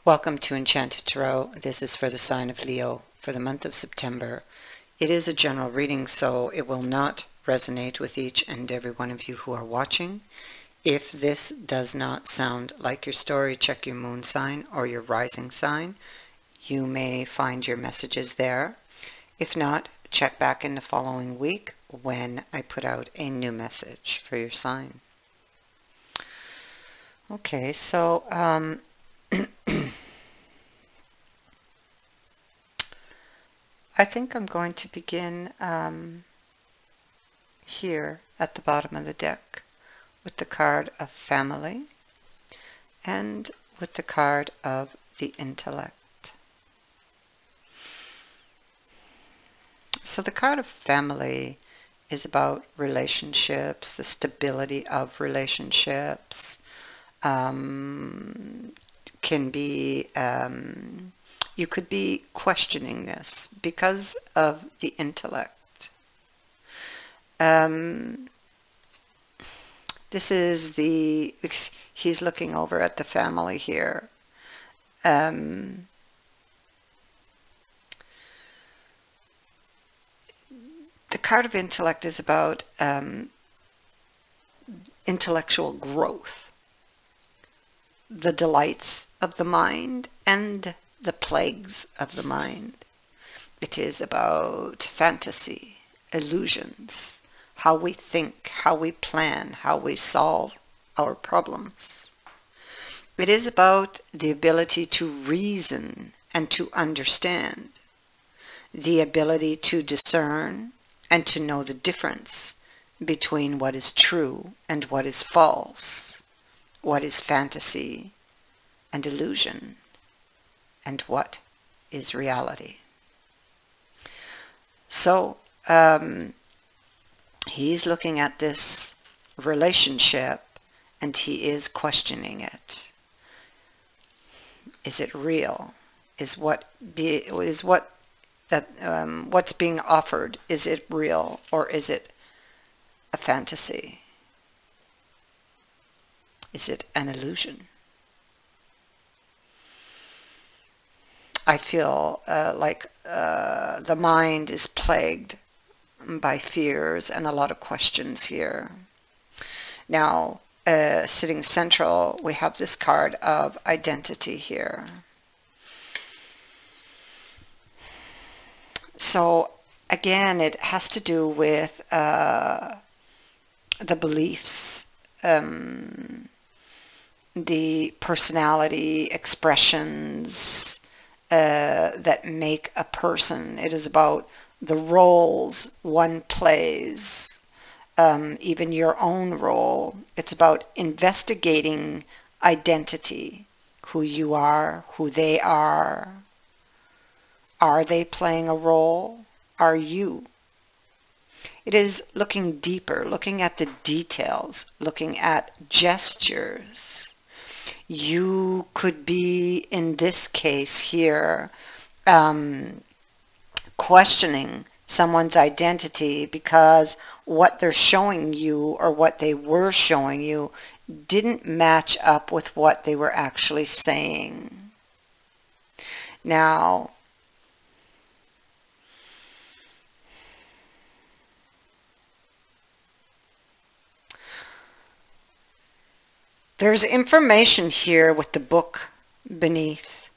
Welcome to Enchanted Tarot. This is for the sign of Leo for the month of September. It is a general reading, so it will not resonate with each and every one of you who are watching. If this does not sound like your story, check your moon sign or your rising sign. You may find your messages there. If not, check back in the following week when I put out a new message for your sign. Okay, so I think I'm going to begin here at the bottom of the deck with the card of family and with the card of the intellect. So the card of family is about relationships, the stability of relationships. Can be you could be questioning this because of the intellect. This is he's looking over at the family here. The card of intellect is about intellectual growth, the delights of the mind and the plagues of the mind. It is about fantasy, illusions, how we think, how we plan, how we solve our problems. It is about the ability to reason and to understand, the ability to discern and to know the difference between what is true and what is false, what is fantasy and illusion, and what is reality. So he's looking at this relationship and he is questioning it. Is it real? What's being offered, is it real or is it a fantasy? Is it an illusion? I feel like the mind is plagued by fears and a lot of questions here. Now, sitting central, we have this card of identity here. So, again, it has to do with the beliefs, the personality expressions that make a person. It is about the roles one plays, even your own role. It's about investigating identity, who you are, who they are. Are they playing a role? Are you? It is looking deeper, looking at the details, looking at gestures. You could be, in this case here, questioning someone's identity because what they're showing you or what they were showing you didn't match up with what they were actually saying. Now, there's information here with the book beneath.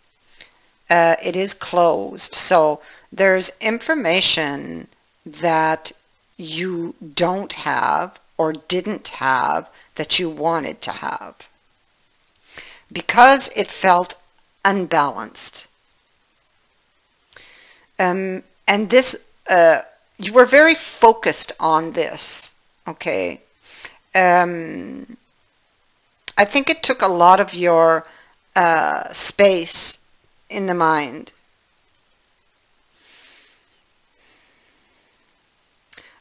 It is closed, so there's information that you don't have or didn't have that you wanted to have because it felt unbalanced. And this, you were very focused on this, okay? I think it took a lot of your space in the mind.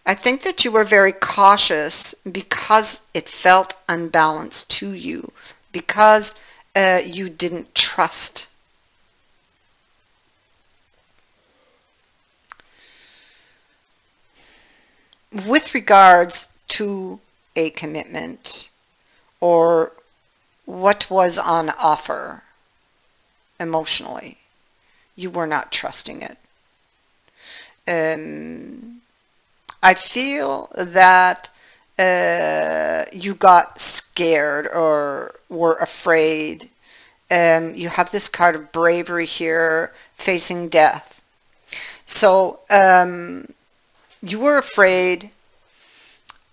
I think that you were very cautious because it felt unbalanced to you, because you didn't trust. With regards to a commitment or what was on offer, emotionally. You were not trusting it. I feel that you got scared or were afraid. You have this card of bravery here, facing death. So you were afraid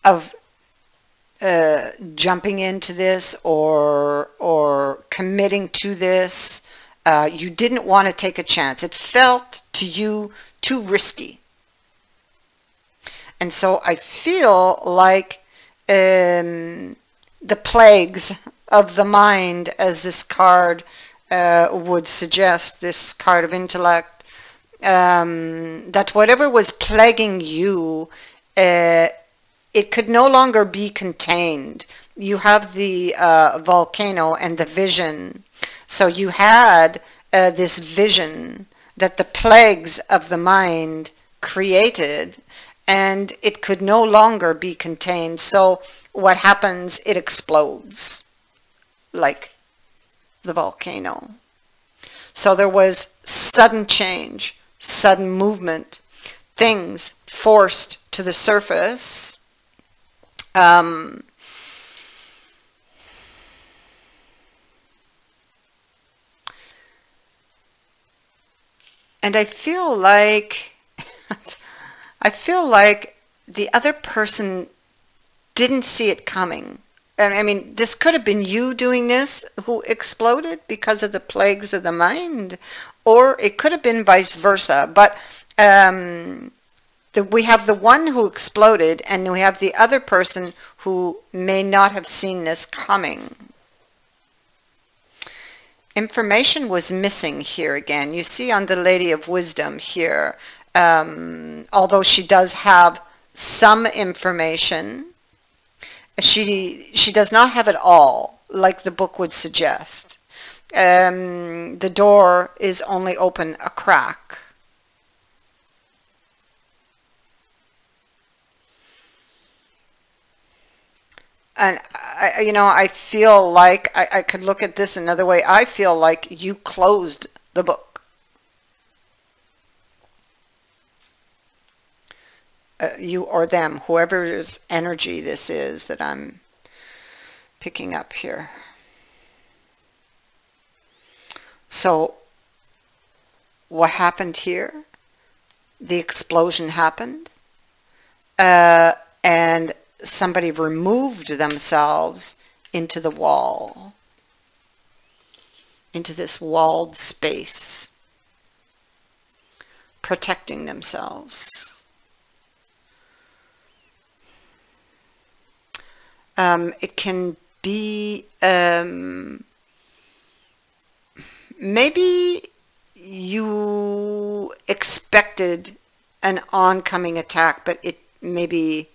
of jumping into this or committing to this. You didn't want to take a chance. It felt to you too risky. And so I feel like the plagues of the mind, as this card would suggest, this card of intellect, that whatever was plaguing you, it could no longer be contained. You have the volcano and the vision. So you had this vision that the plagues of the mind created, and it could no longer be contained. So what happens? It explodes like the volcano. So there was sudden change, sudden movement, things forced to the surface. And I feel like the other person didn't see it coming. And I mean, this could have been you doing this who exploded because of the plagues of the mind, or it could have been vice versa. But we have the one who exploded, and we have the other person who may not have seen this coming. Information was missing here again. You see on the Lady of Wisdom here, although she does have some information, she does not have it all, like the book would suggest. The door is only open a crack. And I feel like I could look at this another way. I feel like you closed the book. You or them, whoever's energy this is that I'm picking up here. So what happened here? The explosion happened, and somebody removed themselves into the wall, into this walled space, protecting themselves. It can be maybe you expected an oncoming attack, but it maybe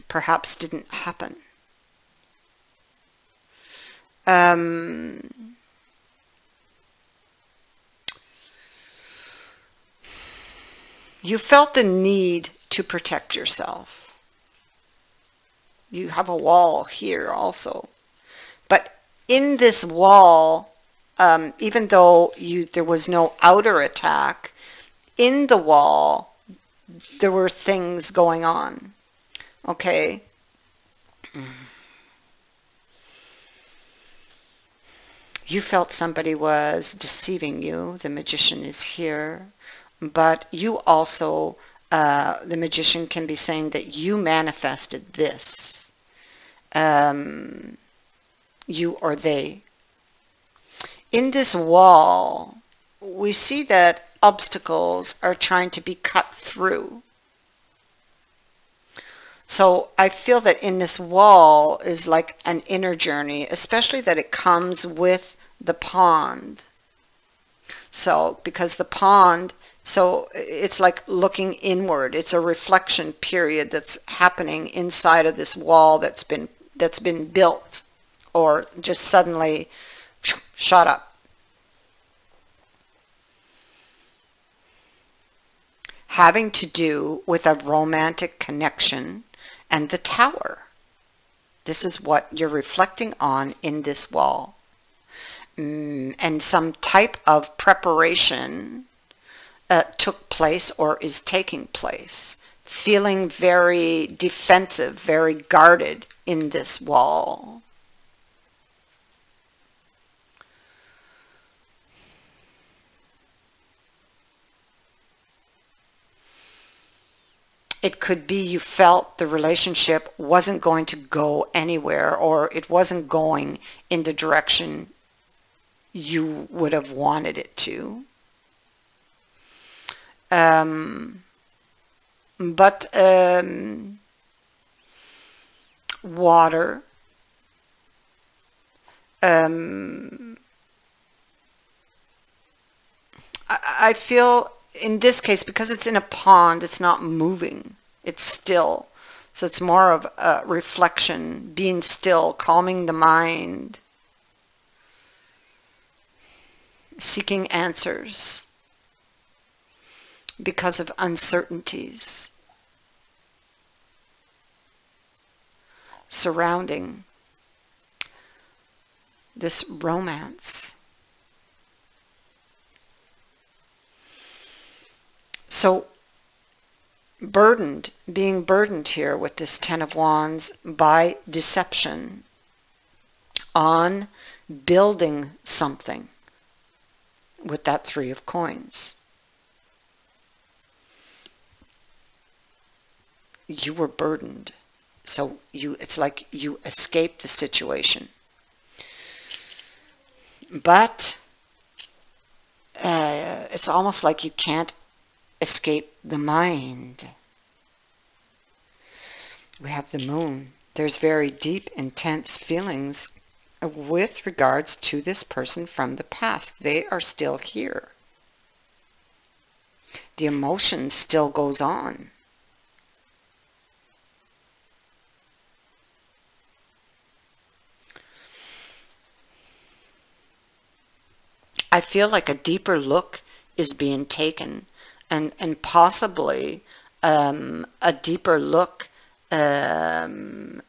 perhaps didn't happen. You felt the need to protect yourself. You have a wall here also. But in this wall, even though there was no outer attack, in the wall, there were things going on. Okay. You felt somebody was deceiving you. The magician is here. But you also, the magician can be saying that you manifested this. You or they. In this wall, we see that obstacles are trying to be cut through. So I feel that in this wall is like an inner journey, especially that it comes with the pond. So because the pond, so it's like looking inward. It's a reflection period that's happening inside of this wall that's been built or just suddenly shot up. Having to do with a romantic connection and the tower. This is what you're reflecting on in this wall. and some type of preparation took place or is taking place. Feeling very defensive, very guarded in this wall. It could be you felt the relationship wasn't going to go anywhere, or it wasn't going in the direction you would have wanted it to. But water, I feel in this case, because it's in a pond, it's not moving, it's still. So it's more of a reflection, being still, calming the mind, seeking answers because of uncertainties surrounding this romance. So being burdened here with this Ten of Wands by deception on building something with that Three of Coins. You were burdened. So it's like you escaped the situation. But it's almost like you can't escape the mind. We have the Moon. There's very deep, intense feelings with regards to this person from the past. They are still here. The emotion still goes on. I feel like a deeper look is being taken, and possibly a deeper look having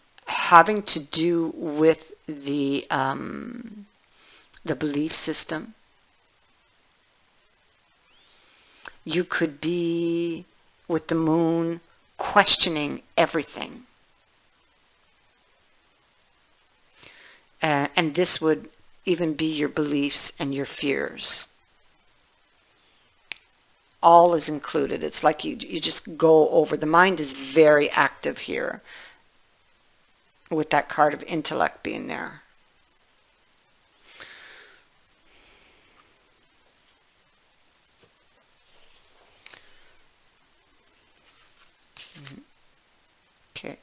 to do with the belief system. You could be, with the Moon, questioning everything. And this would even be your beliefs and your fears. All is included. It's like you just go over. The mind is very active here with that card of intellect being there. Okay.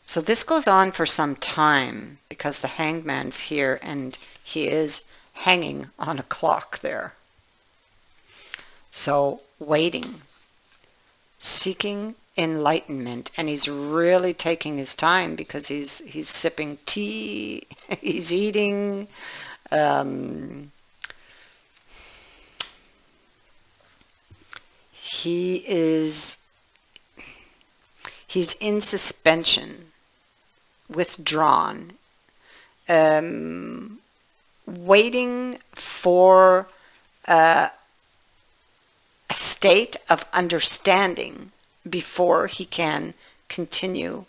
So this goes on for some time because the Hanged Man's here and he is hanging on a clock there. So waiting, seeking enlightenment, and he's really taking his time because he's sipping tea, he's eating, he's in suspension, withdrawn, waiting for a state of understanding before he can continue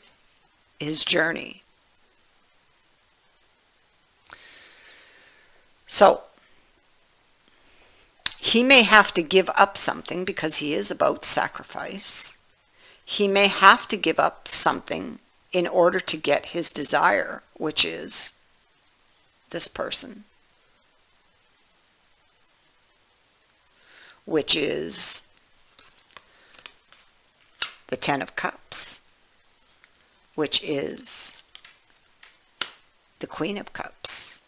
his journey. So he may have to give up something because he is about sacrifice. He may have to give up something in order to get his desire, which is this person, which is the Ten of Cups, which is the Queen of Cups,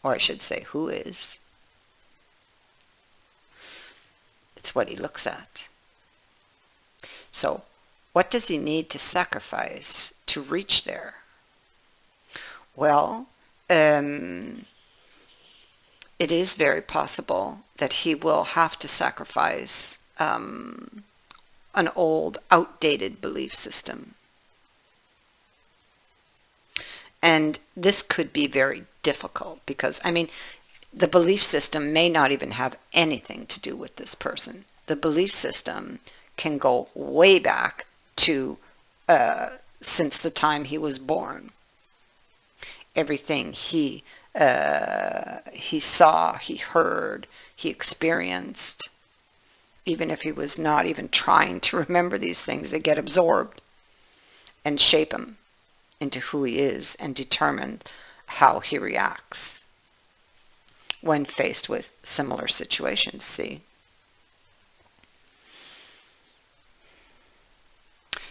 or I should say, who is. It's what he looks at. So, what does he need to sacrifice to reach there? Well, it is very possible that he will have to sacrifice an old, outdated belief system. And this could be very difficult because, I mean, the belief system may not even have anything to do with this person. The belief system can go way back to since the time he was born. Everything he saw, he heard, he experienced, even if he was not even trying to remember these things, they get absorbed and shape him into who he is and determine how he reacts when faced with similar situations, see?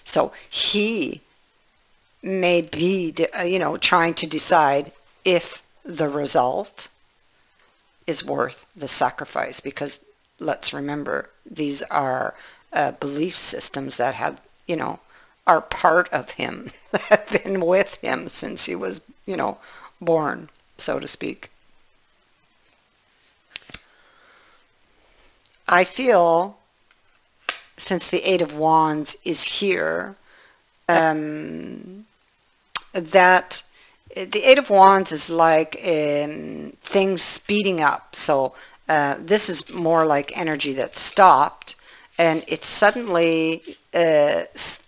So he may be, trying to decide if the result is worth the sacrifice, because let's remember, these are belief systems that have, are part of him, have been with him since he was, born, so to speak. I feel, since the Eight of Wands is here, that the Eight of Wands is like things speeding up. So this is more like energy that stopped, and it suddenly it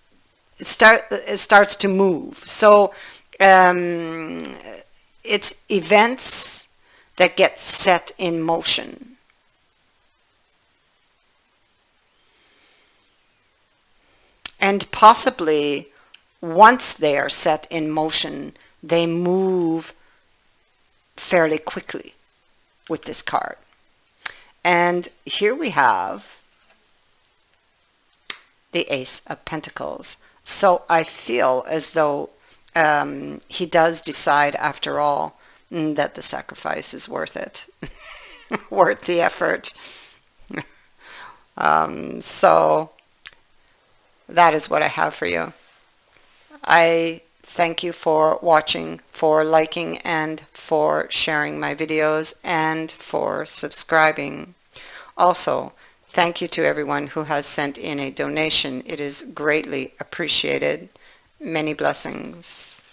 starts to move. So it's events that get set in motion. And possibly, once they are set in motion, they move fairly quickly with this card. And here we have the Ace of Pentacles. So I feel as though he does decide, after all, that the sacrifice is worth it, worth the effort. So that is what I have for you. I thank you for watching, for liking, and for sharing my videos, and for subscribing. Also, thank you to everyone who has sent in a donation. It is greatly appreciated. Many blessings.